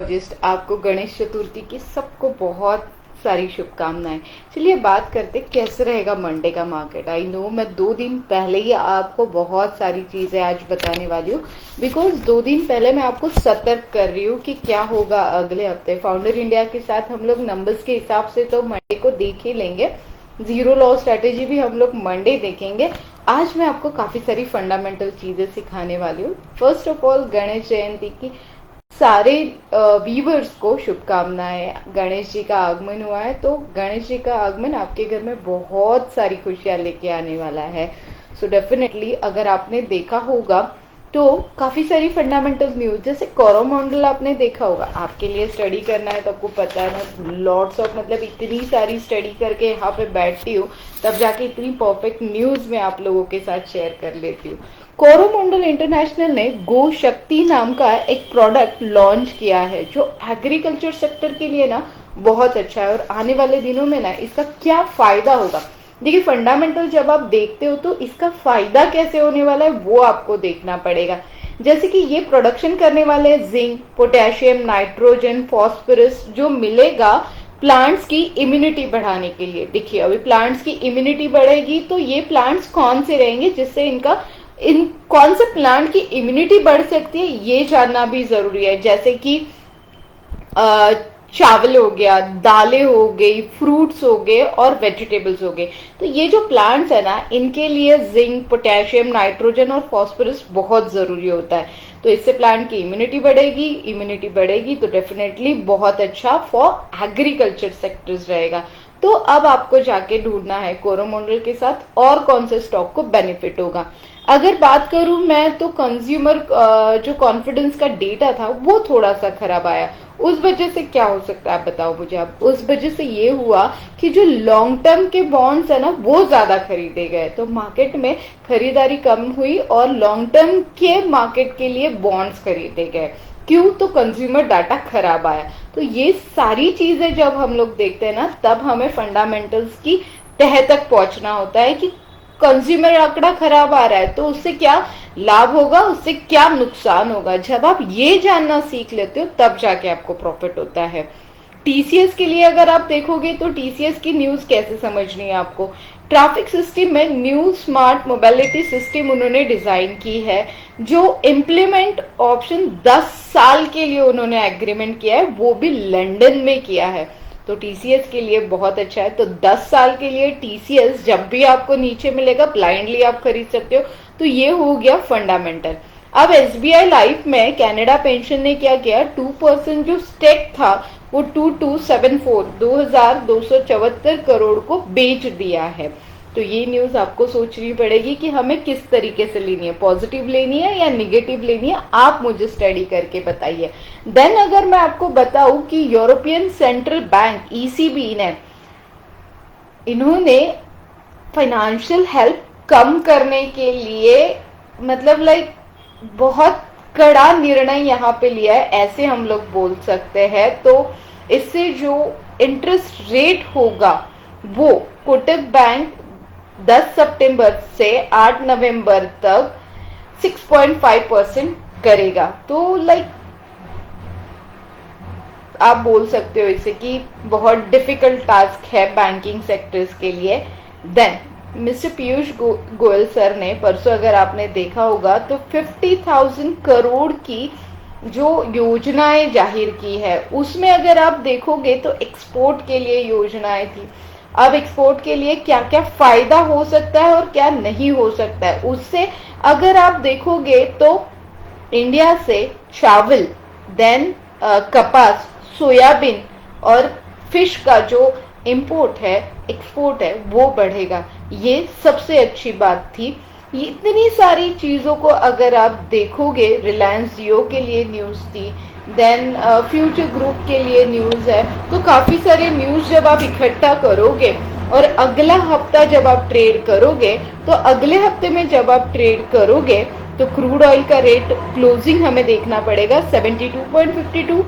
Gist आपको गणेश चतुर्थी की सबको बहुत सारी शुभकामनाएं। चलिए बात करते कैसे रहेगा मंडे का मार्केट। आई नो मैं 2 दिन पहले ही आपको बहुत सारी चीजें आज बताने वाली हूँ, बिकॉज 2 दिन पहले मैं आपको सतर्क कर रही हूँ कि क्या होगा अगले हफ्ते। फाउंडर इंडिया के साथ हम लोग नंबर्स के हिसाब से तो मंडे को देख ही लेंगे, जीरो लॉ स्ट्रेटेजी भी हम लोग मंडे देखेंगे। आज मैं आपको काफी सारी फंडामेंटल चीजें सिखाने वाली हूँ। First of all Ganesh Jayanti की सारे वीवर्स को शुभकामनाएं। गणेश जी का आगमन हुआ है, तो गणेश जी का आगमन आपके घर में बहुत सारी खुशियां लेके आने वाला है। सो डेफिनेटली अगर आपने देखा होगा तो काफी सारी फंडामेंटल न्यूज, जैसे कोरोमंडल आपने देखा होगा, आपके लिए स्टडी करना है तो आपको पता है ना, लॉट्स ऑफ मतलब इतनी सारी स्टडी करके यहाँ पे बैठती हूँ तब जाके इतनी परफेक्ट न्यूज मैं आप लोगों के साथ शेयर कर लेती हूँ। कोरोमंडल इंटरनेशनल ने गो शक्ति नाम का एक प्रोडक्ट लॉन्च किया है जो एग्रीकल्चर सेक्टर के लिए ना बहुत अच्छा है, और आने वाले दिनों में ना इसका क्या फायदा होगा। देखिए फंडामेंटल जब आप देखते हो तो इसका फायदा कैसे होने वाला है वो आपको देखना पड़ेगा। जैसे कि ये प्रोडक्शन करने वाले जिंक, पोटेशियम, नाइट्रोजन, फॉस्फोरस जो मिलेगा प्लांट्स की इम्यूनिटी बढ़ाने के लिए। देखिए अभी प्लांट्स की इम्यूनिटी बढ़ेगी तो ये प्लांट्स कौन से रहेंगे जिससे इन कौन से प्लांट की इम्यूनिटी बढ़ सकती है ये जानना भी जरूरी है। जैसे कि चावल हो गया, दालें हो गई, फ्रूट्स हो गए और वेजिटेबल्स हो गए। तो ये जो प्लांट्स है ना इनके लिए जिंक, पोटेशियम, नाइट्रोजन और फास्फोरस बहुत जरूरी होता है। तो इससे प्लांट की इम्यूनिटी बढ़ेगी तो डेफिनेटली बहुत अच्छा फॉर एग्रीकल्चर सेक्टर्स रहेगा। तो अब आपको जाके ढूंढना है कोरोमंडल के साथ और कौन से स्टॉक को बेनिफिट होगा। अगर बात करूं मैं तो कंज्यूमर जो कॉन्फिडेंस का डेटा था वो थोड़ा सा खराब आया। उस वजह से क्या हो सकता है आप बताओ मुझे। अब उस वजह से ये हुआ कि जो लॉन्ग टर्म के बॉन्ड्स है ना वो ज्यादा खरीदे गए, तो मार्केट में खरीदारी कम हुई और लॉन्ग टर्म के मार्केट के लिए बॉन्ड्स खरीदे गए। क्यों? तो कंज्यूमर डाटा खराब आया। तो ये सारी चीजें जब हम लोग देखते हैं ना तब हमें फंडामेंटल्स की तह तक पहुंचना होता है कि कंज्यूमर आंकड़ा खराब आ रहा है तो उससे क्या लाभ होगा, उससे क्या नुकसान होगा। जब आप ये जानना सीख लेते हो तब जाके आपको प्रॉफिट होता है। टीसीएस के लिए अगर आप देखोगे तो टीसीएस की न्यूज कैसे समझनी है आपको। ट्रैफिक सिस्टम में न्यू स्मार्ट मोबिलिटी सिस्टम उन्होंने डिजाइन की है, जो इम्प्लीमेंट ऑप्शन 10 साल के लिए उन्होंने एग्रीमेंट किया है, वो भी लंदन में किया है। तो टीसीएस के लिए बहुत अच्छा है। तो 10 साल के लिए टीसीएस जब भी आपको नीचे मिलेगा ब्लाइंडली आप खरीद सकते हो। तो ये हो गया फंडामेंटल। अब एसबीआई लाइफ में कनाडा पेंशन ने क्या किया, 2% जो स्टेक था वो 2274 करोड़ को बेच दिया है। तो ये न्यूज आपको सोचनी पड़ेगी कि हमें किस तरीके से लेनी है, पॉजिटिव लेनी है या निगेटिव लेनी है, आप मुझे स्टडी करके बताइए। देन अगर मैं आपको बताऊं कि यूरोपियन सेंट्रल बैंक ईसीबी ने इन्होंने फाइनेंशियल हेल्प कम करने के लिए मतलब बहुत कड़ा निर्णय यहाँ पे लिया है, ऐसे हम लोग बोल सकते हैं। तो इससे जो इंटरेस्ट रेट होगा वो कोटक बैंक 10 सितंबर से 8 नवंबर तक 6.5% करेगा। तो आप बोल सकते हो इसे कि बहुत डिफिकल्ट टास्क है बैंकिंग सेक्टर्स के लिए। Then mister Piyush Goyal sir ने परसों अगर आपने देखा होगा तो 50,000 करोड़ की जो योजनाएं जाहिर की है, उसमें अगर आप देखोगे तो एक्सपोर्ट के लिए योजनाएं थी। अब एक्सपोर्ट के लिए क्या क्या फायदा हो सकता है और क्या नहीं हो सकता है, उससे अगर आप देखोगे तो इंडिया से चावल, देन कपास, सोयाबीन और फिश का जो इंपोर्ट है, एक्सपोर्ट है, वो बढ़ेगा। ये सबसे अच्छी बात थी। ये इतनी सारी चीजों को अगर आप देखोगे, रिलायंस जियो के लिए न्यूज थी, देन फ्यूचर ग्रुप के लिए न्यूज है। तो काफी सारे न्यूज जब आप इकट्ठा करोगे और अगला हफ्ता जब आप ट्रेड करोगे तो अगले हफ्ते में जब आप ट्रेड करोगे तो क्रूड ऑयल का रेट क्लोजिंग हमें देखना पड़ेगा 72.52,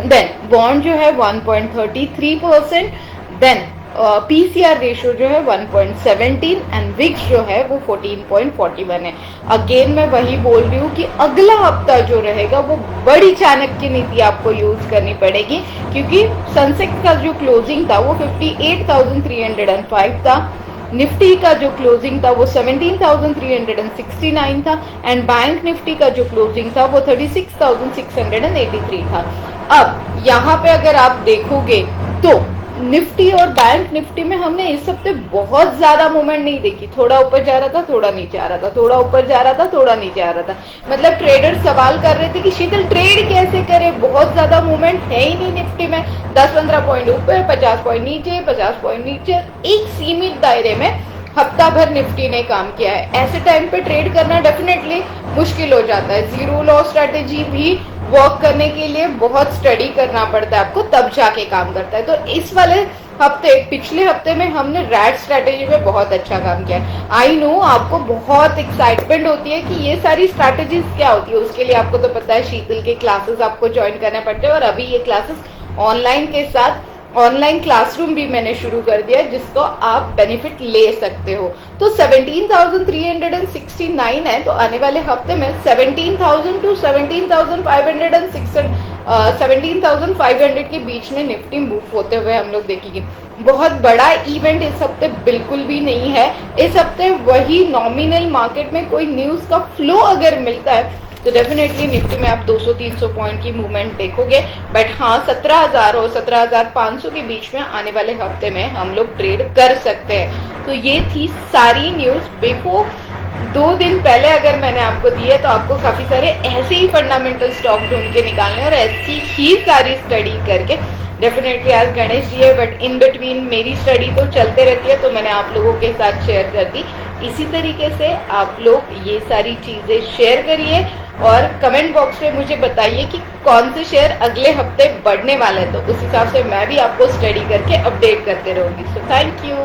देन बॉन्ड जो है 1.33%, देन पीसीआर रेशियो जो है 1.17 एंड विक्स जो है वो 14.41 है। अगेन मैं वही बोल रही हूँ कि अगला हफ्ता जो रहेगा वो बड़ी चाणक्य नीति आपको यूज करनी पड़ेगी, क्योंकि सेंसेक्स का जो क्लोजिंग था वो 58,305 था, निफ्टी का जो क्लोजिंग था वो 17,369 था एंड बैंक निफ्टी का जो क्लोजिंग था वो 36,683 था। अब यहाँ पे अगर आप देखोगे तो निफ्टी और बैंक निफ्टी में हमने इस हफ्ते बहुत ज्यादा मूवमेंट नहीं देखी, थोड़ा ऊपर जा रहा था, थोड़ा नीचे आ रहा था, थोड़ा ऊपर जा रहा था, थोड़ा नीचे आ रहा था। मतलब ट्रेडर सवाल कर रहे थे कि शीतल ट्रेड कैसे करे, बहुत ज्यादा मूवमेंट है ही नहीं निफ्टी में, 10-15 पॉइंट ऊपर, 50 पॉइंट नीचे, 50 पॉइंट नीचे, एक सीमित दायरे में हफ्ता भर निफ्टी ने काम किया है। ऐसे टाइम पे ट्रेड करना डेफिनेटली मुश्किल हो जाता है। जीरो लॉस स्ट्रेटेजी भी वर्क करने के लिए बहुत स्टडी करना पड़ता है आपको, तब जाके काम करता है। तो इस वाले हफ्ते, पिछले हफ्ते में हमने रैट स्ट्रेटेजी पे बहुत अच्छा काम किया है। आई नो आपको बहुत एक्साइटमेंट होती है कि ये सारी स्ट्रेटेजीज क्या होती है, उसके लिए आपको तो पता है शीतल के क्लासेस आपको ज्वाइन करने पड़ते हैं, और अभी ये क्लासेस ऑनलाइन के साथ ऑनलाइन क्लासरूम भी मैंने शुरू कर दिया है, जिसको आप बेनिफिट ले सकते हो। तो 17,369 है, तो आने वाले हफ्ते में 17,000 टू 17,500 के बीच में निफ्टी मूव होते हुए हम लोग देखेंगे। बहुत बड़ा इवेंट इस हफ्ते बिल्कुल भी नहीं है। इस हफ्ते वही नॉमिनल मार्केट में कोई न्यूज का फ्लो अगर मिलता है तो डेफिनेटली निफ्टी में आप 200-300 पॉइंट की मूवमेंट देखोगे, बट हाँ 17,000 और 17,500 के बीच में आने वाले हफ्ते में हम लोग ट्रेड कर सकते हैं। तो ये थी सारी न्यूज। बिफोर 2 दिन पहले अगर मैंने आपको दी है तो आपको काफी सारे ऐसे ही फंडामेंटल स्टॉक ढूंढ के निकालने और ऐसी ही सारी स्टडी करके, डेफिनेटली आज गणेश जी है बट इन बिटवीन मेरी स्टडी तो चलते रहती है, तो मैंने आप लोगों के साथ शेयर कर दी। इसी तरीके से आप लोग ये सारी चीजें शेयर करिए और कमेंट बॉक्स में मुझे बताइए कि कौन से शेयर अगले हफ्ते बढ़ने वाले हैं, तो उस हिसाब से मैं भी आपको स्टडी करके अपडेट करते रहूंगी। So thank you.